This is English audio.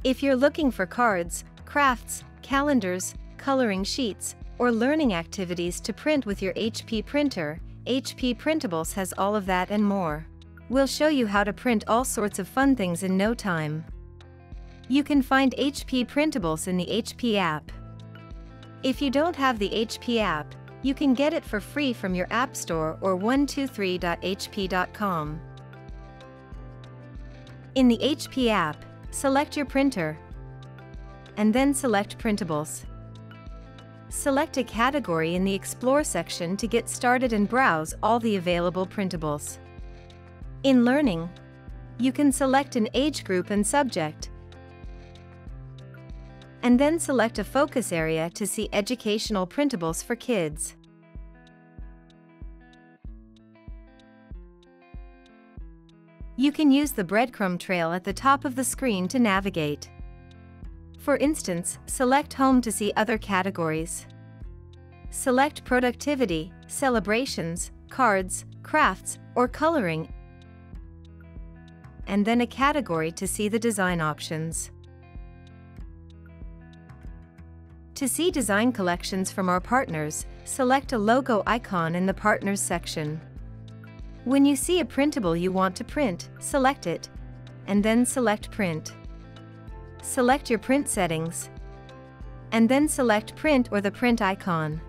If you're looking for cards, crafts, calendars, coloring sheets, or learning activities to print with your HP printer, HP Printables has all of that and more. We'll show you how to print all sorts of fun things in no time. You can find HP Printables in the HP app. If you don't have the HP app, you can get it for free from your App Store or 123.hp.com. In the HP app, select your printer, and then select Printables. Select a category in the Explore section to get started and browse all the available printables. In Learning, you can select an age group and subject, and then select a focus area to see educational printables for kids. You can use the breadcrumb trail at the top of the screen to navigate. For instance, select Home to see other categories. Select Productivity, Celebrations, Cards, Crafts, or Coloring, and then a category to see the design options. To see design collections from our partners, select a logo icon in the Partners section. When you see a printable you want to print, select it, and then select Print. Select your print settings, and then select Print or the print icon.